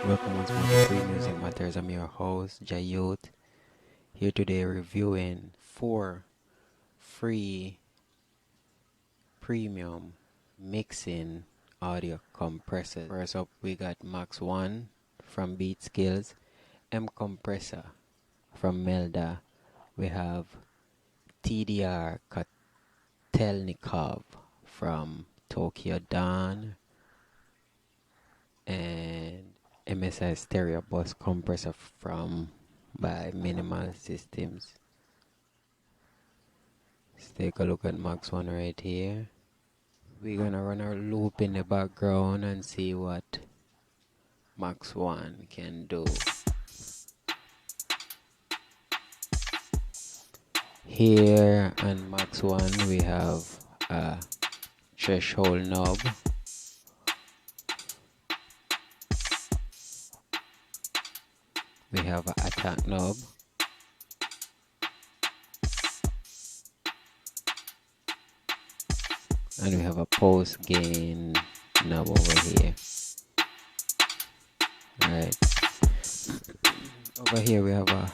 Welcome once more to Free Music Matters. I'm your host, Jayot, here today reviewing 4 free premium mixing audio compressors. First up, we got MaxOne from BeatSkillz, Compressor from Melda. We have TDR Kotelnikov from Tokyo Dawn, and MSI stereo bus compressor from by Minimal Systems. Let's take a look at MaxOne right here. We're gonna run our loop in the background and see what MaxOne can do. Here on MaxOne we have a threshold knob. We have an attack knob. And we have a post gain knob over here. Alright. Over here we have a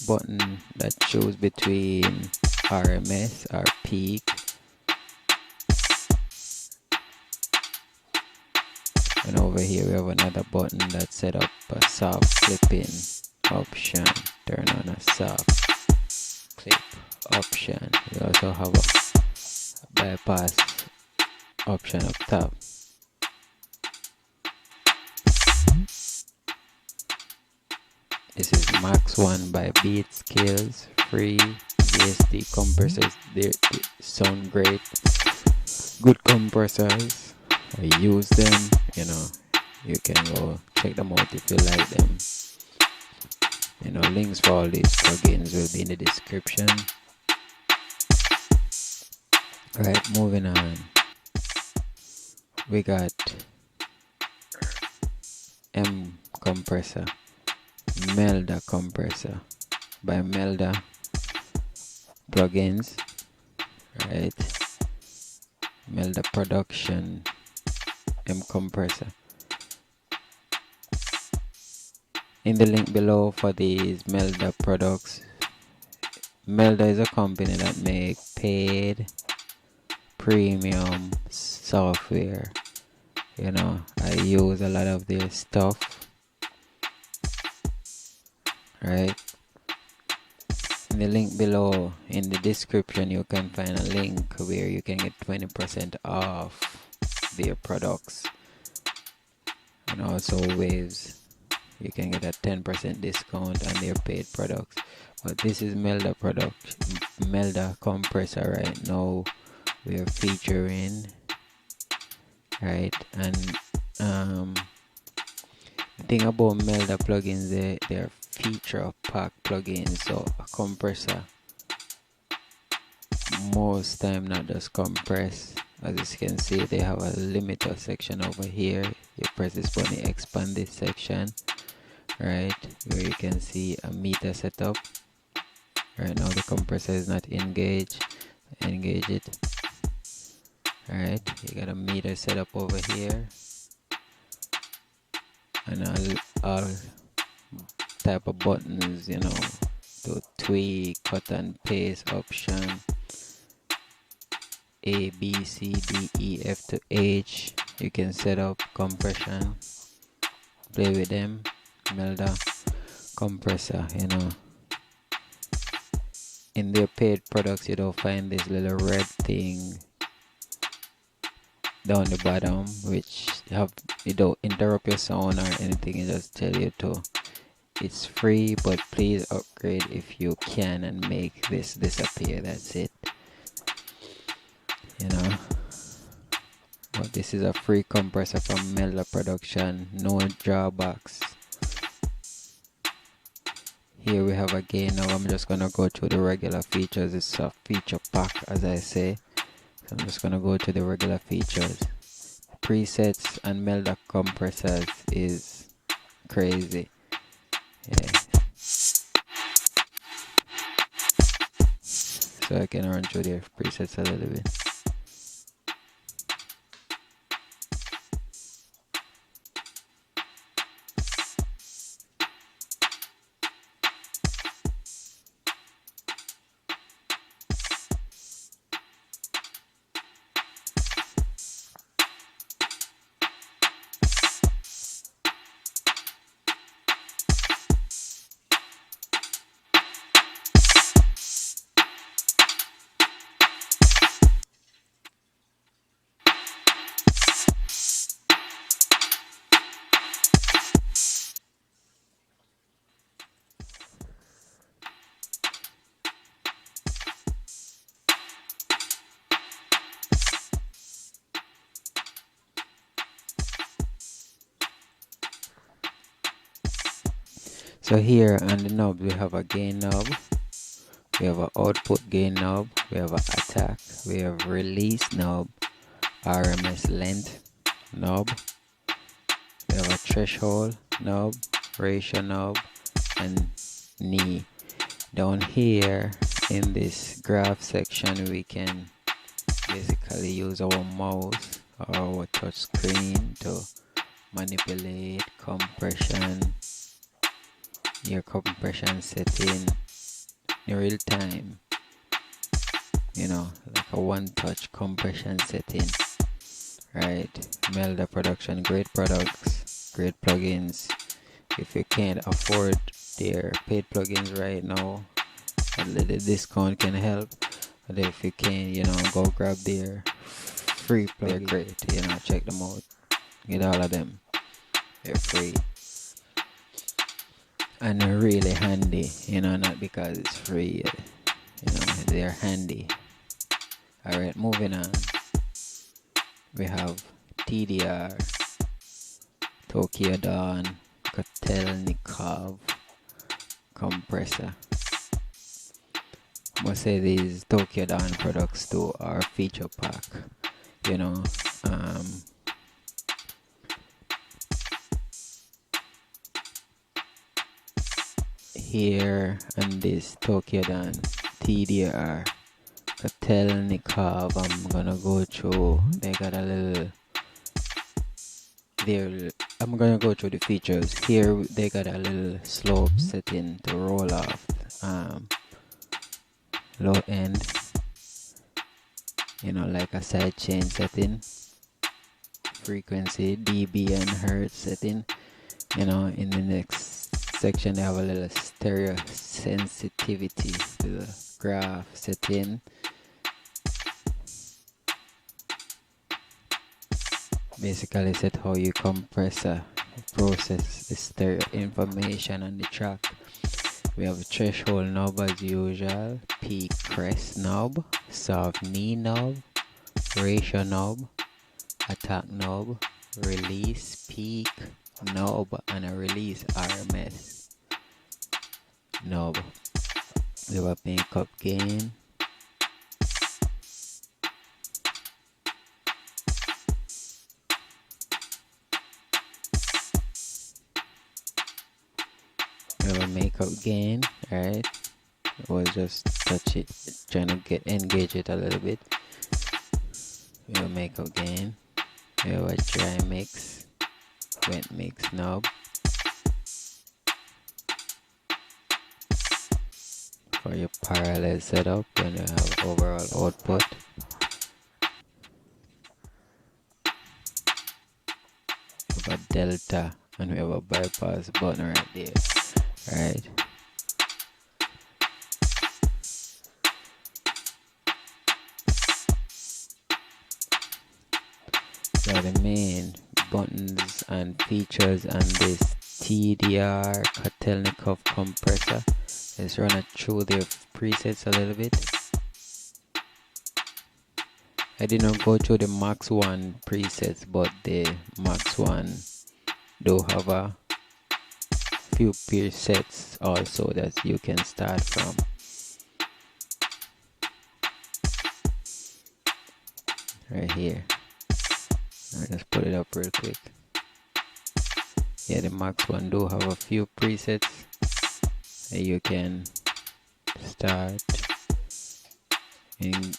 button that chooses between RMS or peak. And over here we have another button that set up a soft clipping option. Turn on a soft clip option. We also have a bypass option up top. This is MaxOne by BeatSkillz, free VST compressors. They sound great. Good compressors. I use them, you can go check them out if you like them. Links for all these plugins will be in the description. Alright, moving on. We got compressor, Melda compressor by Melda plugins. Right, Melda production compressor. In the link below for these Melda products. Melda is a company that make paid premium software. I use a lot of their stuff. Right, in the link below in the description you can find a link where you can get 20% off their products, and also waves you can get a 10% discount on their paid products. But this is Melda Melda compressor right now we're featuring. Right, and the thing about Melda plugins, they're feature pack plugins, so a compressor most time not just compress. As you can see, they have a limiter section over here. You press this button, you expand this section, right, where you can see a meter setup. Right now the compressor is not engaged. Engage it. Alright, you got a meter set up over here, and all type of buttons, to tweak, cut and paste option, A, B, C, D, E, F to H. You can set up compression, play with them. Melda compressor, in their paid products you don't find this little red thing down the bottom which it don't interrupt your sound or anything. It just tell you to, it's free, but please upgrade if you can and make this disappear. That's it. But this is a free compressor from Melda production, no drawbacks. Here we have a gain. Now I'm just gonna go through the regular features. It's a feature pack, as I say. So I'm just gonna go to the regular features. Presets and Melda compressors is crazy. Yeah. So I can run through the presets a little bit. So here on the knob we have a gain knob, we have an output gain knob, we have an attack, we have release knob, RMS length knob, we have a threshold knob, ratio knob, and knee. Down here in this graph section we can basically use our mouse or our touch screen to manipulate your compression setting in real time, like a one-touch compression setting, right? Melda production, great products, great plugins. If you can't afford their paid plugins right now, a little discount can help. But if you can, go grab their free plugins. They're great, check them out. Get all of them. They're free. And they're really handy, not because it's free, they're handy. Alright, moving on. We have TDR, Tokyo Dawn, Kotelnikov, Compressor. I must say these Tokyo Dawn products too are feature pack, here on this Tokyo Dawn TDR Kotelnikov, I'm gonna go through. They got a little there. I'm gonna go through the features. Here they got a little slope setting to roll off, low end, like a side chain setting, frequency, dB and hertz setting. In the next section they have a little stereo sensitivity to the graph setting. Basically set how your compressor process the stereo information on the track. We have a threshold knob as usual, peak crest knob, soft knee knob, ratio knob, attack knob, release peak knob, and a release RMS knob. We have a makeup gain, right? Or just touch it, trying to engage it a little bit. We have a makeup gain. We have a dry mix, wet mix knob. For your parallel setup when you have overall output. We have a delta and we have a bypass button right there, right? So the main buttons and features on this TDR Kotelnikov compressor. Let's run it through their presets a little bit. I did not go through the MaxOne presets, but the MaxOne do have a few presets also that you can start from. Right here. I'll just put it up real quick. Yeah, the MaxOne do have a few presets that you can start in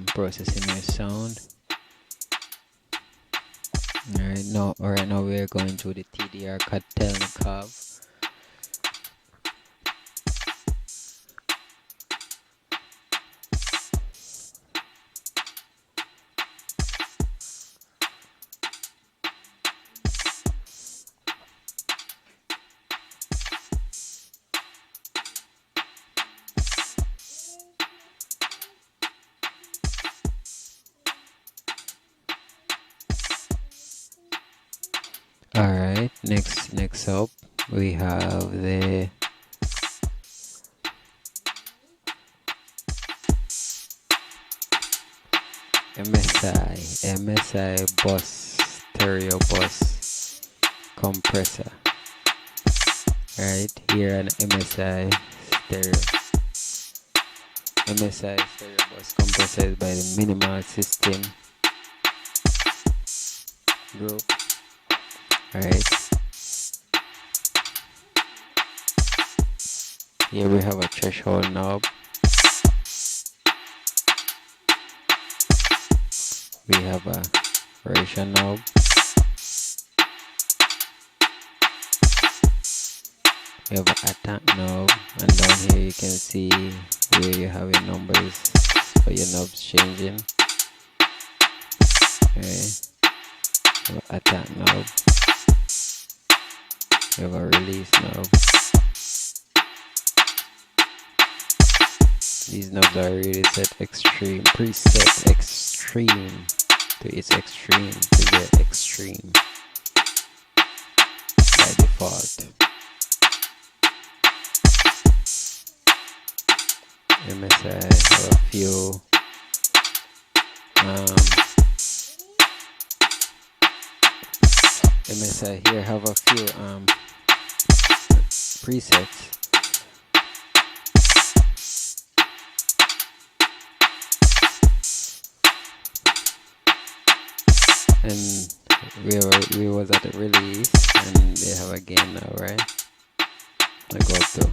processing your sound. Right now we're going through the TDR Kotelnikov. Alright, next up we have the MSI bus, stereo bus compressor. right here on MSI stereo bus compressor is by the minimal system group. Alright, here we have a threshold knob, we have a ratio knob, we have an attack knob, and down here you can see where you have your numbers for your knobs changing. Okay, we have an attack knob, we have a release knob. These knobs are really set extreme, preset extreme to its extreme, to the extreme by default. MSI have a few MSI here have a few presets. And we was at the release, and they have a gain now, right? I go up to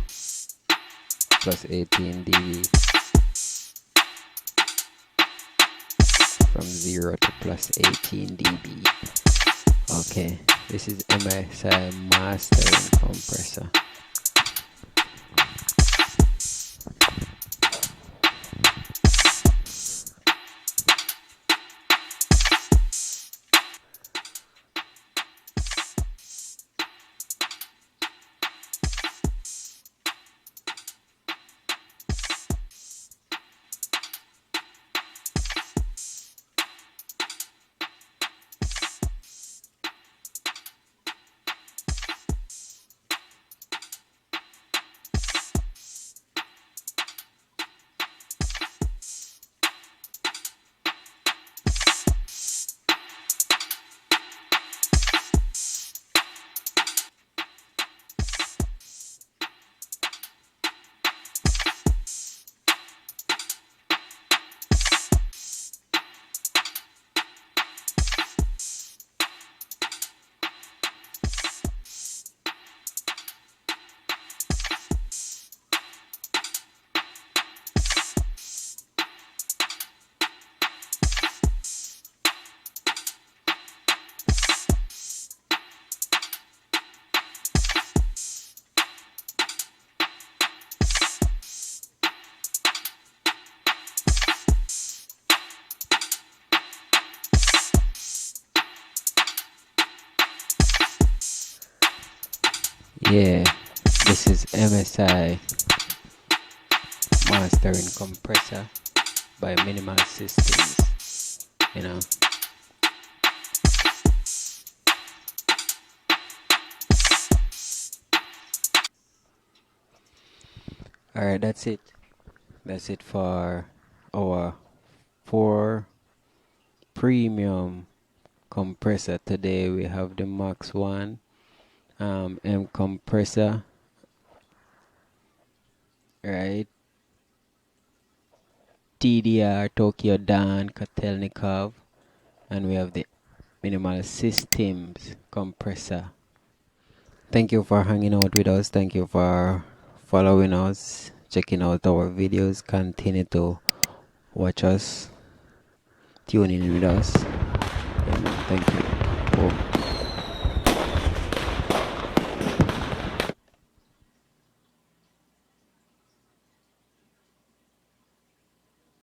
plus 18 dB from 0 to plus 18 dB. Okay, this is MSI mastering compressor. Yeah, this is MSI mastering compressor by Minimal Systems, you know. Alright, that's it. That's it for our 4 premium compressor. Today we have the MaxOne M compressor, right? TDR Tokyo Dan Kotelnikov, and we have the Minimal Systems compressor. Thank you for hanging out with us. Thank you for following us, checking out our videos. Continue to watch us, tune in with us. Thank you. Oh.